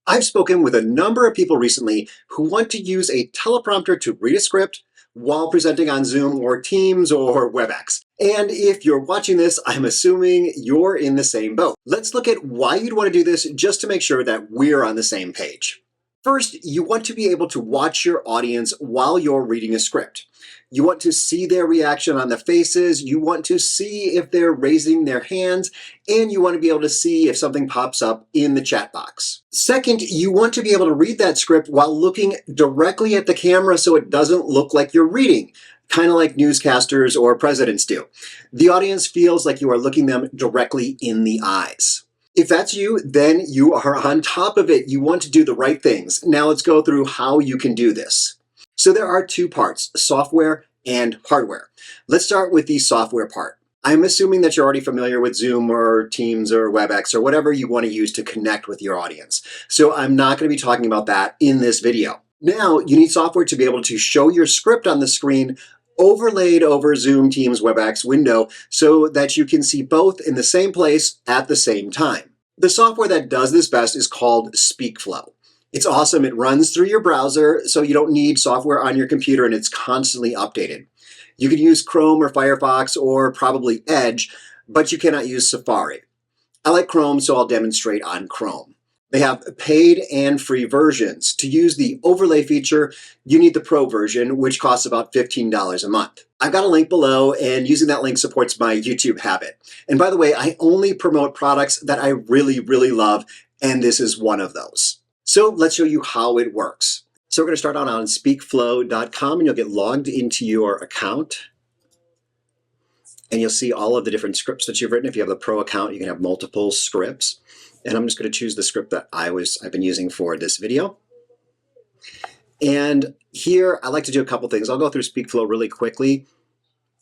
I've spoken with a number of people recently who want to use a teleprompter to read a script while presenting on Zoom or Teams or Webex. And if you're watching this, I'm assuming you're in the same boat. Let's look at why you'd want to do this just to make sure that we're on the same page. First, you want to be able to watch your audience while you're reading a script. You want to see their reaction on the faces, you want to see if they're raising their hands, and you want to be able to see if something pops up in the chat box. Second, you want to be able to read that script while looking directly at the camera so it doesn't look like you're reading, kind of like newscasters or presidents do. The audience feels like you are looking them directly in the eyes. If that's you, then you are on top of it. You want to do the right things. Now let's go through how you can do this. So there are two parts, software and hardware. Let's start with the software part. I'm assuming that you're already familiar with Zoom or Teams or Webex or whatever you want to use to connect with your audience. So I'm not going to be talking about that in this video. Now you need software to be able to show your script on the screen overlaid over Zoom, Teams, Webex window so that you can see both in the same place at the same time. The software that does this best is called SpeakFlow. It's awesome. It runs through your browser, so you don't need software on your computer, and it's constantly updated. You can use Chrome or Firefox or probably Edge, but you cannot use Safari. I like Chrome, so I'll demonstrate on Chrome. They have paid and free versions. To use the overlay feature, you need the Pro version, which costs about $15 a month. I've got a link below, and using that link supports my YouTube habit. And by the way, I only promote products that I really, really love, and this is one of those. So let's show you how it works. So we're going to start out on SpeakFlow.com, and you'll get logged into your account. And you'll see all of the different scripts that you've written. If you have the Pro account, you can have multiple scripts. And I'm just going to choose the script that I've been using for this video. And here I like to do a couple things. I'll go through SpeakFlow really quickly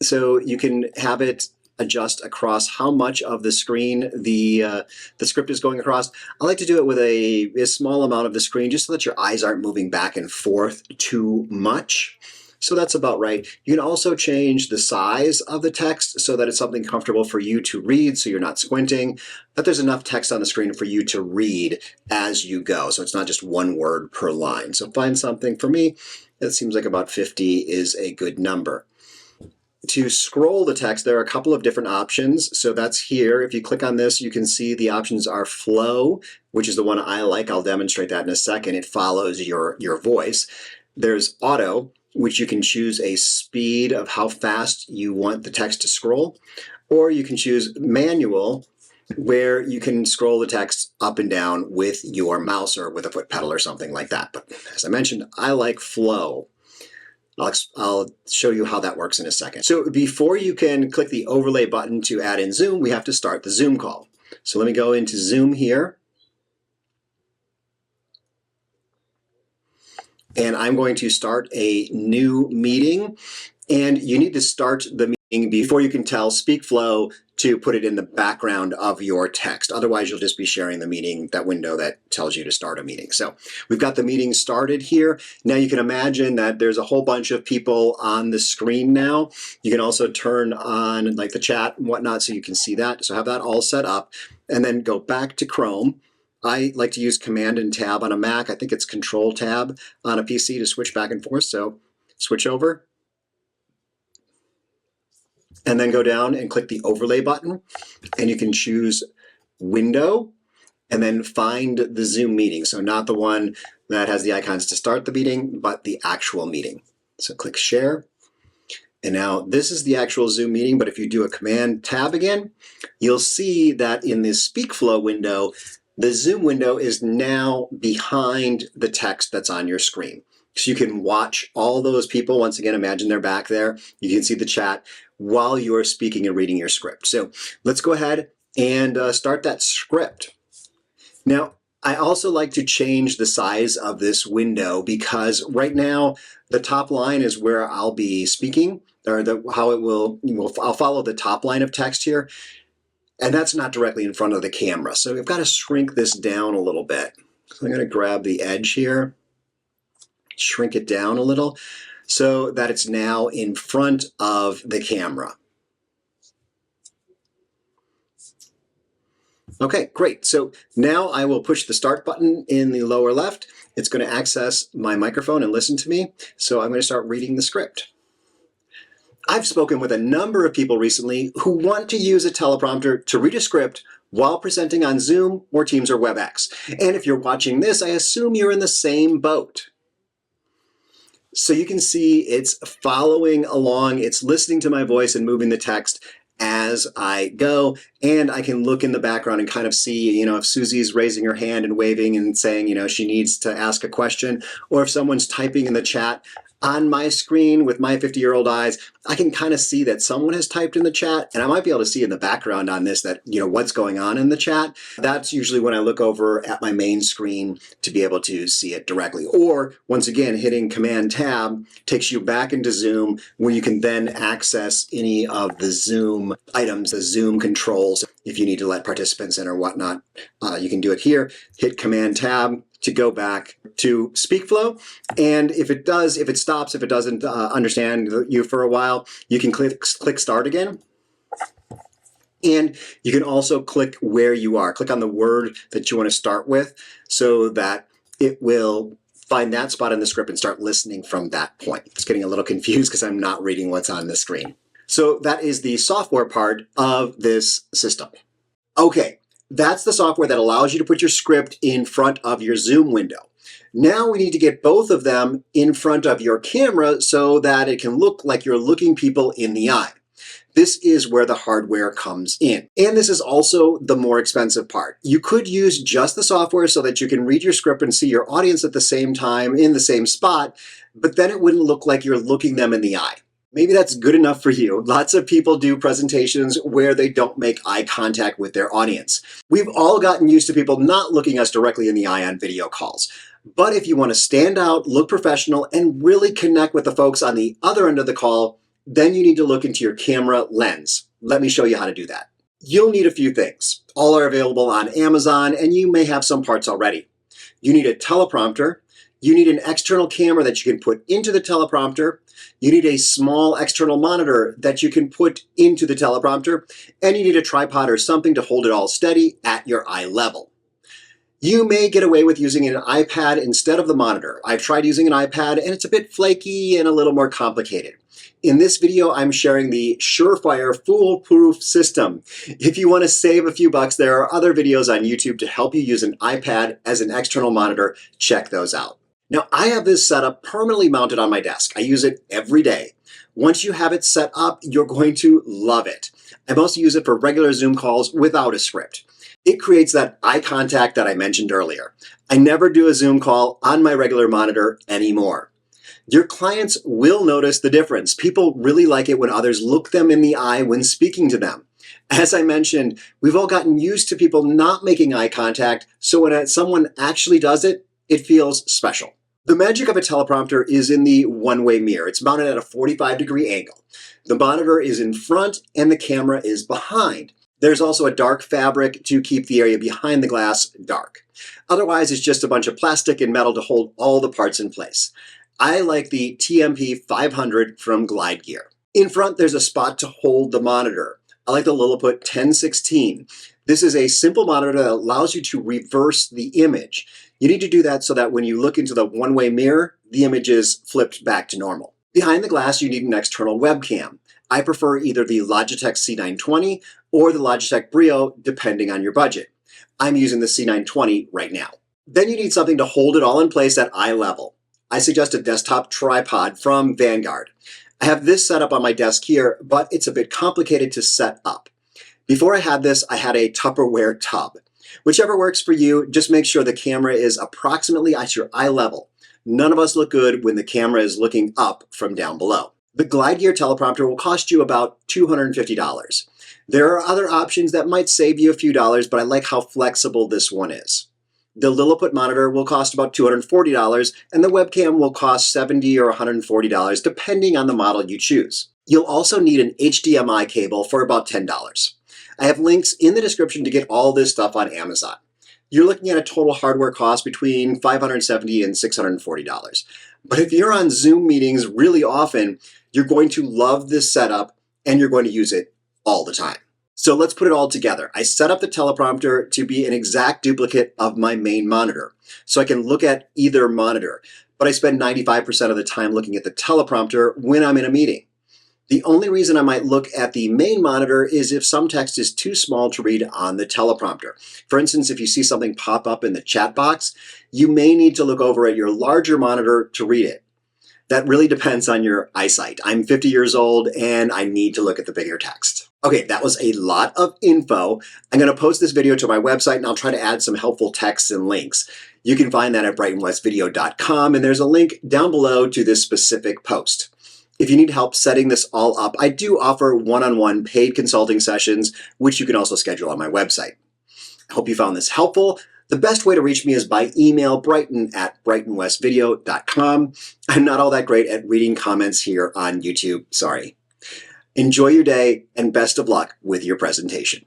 so you can have it adjust across how much of the screen the script is going across. I like to do it with a small amount of the screen just so that your eyes aren't moving back and forth too much. So that's about right. You can also change the size of the text so that it's something comfortable for you to read so you're not squinting, but there's enough text on the screen for you to read as you go. So it's not just one word per line. So find something. For me, it seems like about 50 is a good number. To scroll the text, there are a couple of different options. So that's here. If you click on this, you can see the options are flow, which is the one I like. I'll demonstrate that in a second. It follows your voice. There's auto, which you can choose a speed of how fast you want the text to scroll, or you can choose manual, where you can scroll the text up and down with your mouse or with a foot pedal or something like that. But as I mentioned, I like flow. I'll show you how that works in a second. So before you can click the overlay button to add in Zoom, we have to start the Zoom call. So let me go into Zoom here. And I'm going to start a new meeting. And you need to start the meeting before you can tell SpeakFlow to put it in the background of your text. Otherwise, you'll just be sharing the meeting, that window that tells you to start a meeting. So we've got the meeting started here. Now you can imagine that there's a whole bunch of people on the screen now. You can also turn on like the chat and whatnot so you can see that. So have that all set up and then go back to Chrome. I like to use Command and Tab on a Mac. I think it's Control Tab on a PC to switch back and forth. So switch over. And then go down and click the overlay button, and you can choose window and then find the Zoom meeting. So not the one that has the icons to start the meeting, but the actual meeting. So click share. And now this is the actual Zoom meeting, but if you do a Command Tab again, you'll see that in this SpeakFlow window, the Zoom window is now behind the text that's on your screen. So you can watch all those people. Once again, imagine they're back there. You can see the chat while you're speaking and reading your script. So let's go ahead and start that script. Now, I also like to change the size of this window because right now the top line is where I'll be speaking, or I'll follow the top line of text here, and that's not directly in front of the camera. So we've got to shrink this down a little bit. So I'm going to grab the edge here, shrink it down a little so that it's now in front of the camera. Okay, great. So now I will push the start button in the lower left. It's going to access my microphone and listen to me. So I'm going to start reading the script. I've spoken with a number of people recently who want to use a teleprompter to read a script while presenting on Zoom or Teams or Webex. And if you're watching this, I assume you're in the same boat. So you can see it's following along, it's listening to my voice and moving the text as I go, and I can look in the background and kind of see, if Susie's raising her hand and waving and saying, she needs to ask a question, or if someone's typing in the chat. On my screen with my 50-year-old eyes, I can kind of see that someone has typed in the chat, and I might be able to see in the background on this that, what's going on in the chat. That's usually when I look over at my main screen to be able to see it directly. Or, once again, hitting Command-Tab takes you back into Zoom, where you can then access any of the Zoom items, the Zoom controls. If you need to let participants in or whatnot, you can do it here. Hit Command-Tab to go back to SpeakFlow. And if it stops, if it doesn't understand you for a while, you can click Start again. And you can also click where you are. Click on the word that you want to start with so that it will find that spot in the script and start listening from that point. It's getting a little confused because I'm not reading what's on the screen. So that is the software part of this system. Okay. That's the software that allows you to put your script in front of your Zoom window. Now we need to get both of them in front of your camera so that it can look like you're looking people in the eye. This is where the hardware comes in. And this is also the more expensive part. You could use just the software so that you can read your script and see your audience at the same time in the same spot, but then it wouldn't look like you're looking them in the eye. Maybe that's good enough for you. Lots of people do presentations where they don't make eye contact with their audience. We've all gotten used to people not looking us directly in the eye on video calls. But if you want to stand out, look professional, and really connect with the folks on the other end of the call, then you need to look into your camera lens. Let me show you how to do that. You'll need a few things. All are available on Amazon, and you may have some parts already. You need a teleprompter. You need an external camera that you can put into the teleprompter. You need a small external monitor that you can put into the teleprompter. And you need a tripod or something to hold it all steady at your eye level. You may get away with using an iPad instead of the monitor. I've tried using an iPad and it's a bit flaky and a little more complicated. In this video, I'm sharing the surefire foolproof system. If you want to save a few bucks, there are other videos on YouTube to help you use an iPad as an external monitor. Check those out. Now, I have this setup permanently mounted on my desk. I use it every day. Once you have it set up, you're going to love it. I mostly use it for regular Zoom calls without a script. It creates that eye contact that I mentioned earlier. I never do a Zoom call on my regular monitor anymore. Your clients will notice the difference. People really like it when others look them in the eye when speaking to them. As I mentioned, we've all gotten used to people not making eye contact, so when someone actually does it, it feels special. The magic of a teleprompter is in the one-way mirror. It's mounted at a 45-degree angle. The monitor is in front and the camera is behind. There's also a dark fabric to keep the area behind the glass dark. Otherwise, it's just a bunch of plastic and metal to hold all the parts in place. I like the TMP 500 from Glide Gear. In front, there's a spot to hold the monitor. I like the Lilliput 1016. This is a simple monitor that allows you to reverse the image. You need to do that so that when you look into the one-way mirror, the image is flipped back to normal. Behind the glass, you need an external webcam. I prefer either the Logitech C920 or the Logitech Brio, depending on your budget. I'm using the C920 right now. Then you need something to hold it all in place at eye level. I suggest a desktop tripod from Vanguard. I have this set up on my desk here, but it's a bit complicated to set up. Before I had this, I had a Tupperware tub. Whichever works for you, just make sure the camera is approximately at your eye level. None of us look good when the camera is looking up from down below. The Glide Gear teleprompter will cost you about $250. There are other options that might save you a few dollars, but I like how flexible this one is. The Lilliput monitor will cost about $240, and the webcam will cost $70 or $140, depending on the model you choose. You'll also need an HDMI cable for about $10. I have links in the description to get all this stuff on Amazon. You're looking at a total hardware cost between $570 and $640. But if you're on Zoom meetings really often, you're going to love this setup and you're going to use it all the time. So let's put it all together. I set up the teleprompter to be an exact duplicate of my main monitor, so I can look at either monitor, but I spend 95% of the time looking at the teleprompter when I'm in a meeting. The only reason I might look at the main monitor is if some text is too small to read on the teleprompter. For instance, if you see something pop up in the chat box, you may need to look over at your larger monitor to read it. That really depends on your eyesight. I'm 50 years old and I need to look at the bigger text. Okay, that was a lot of info. I'm going to post this video to my website and I'll try to add some helpful texts and links. You can find that at brightonwestvideo.com, and there's a link down below to this specific post. If you need help setting this all up, I do offer one-on-one paid consulting sessions, which you can also schedule on my website. I hope you found this helpful. The best way to reach me is by email, brighton@brightonwestvideo.com. I'm not all that great at reading comments here on YouTube, sorry. Enjoy your day and best of luck with your presentation.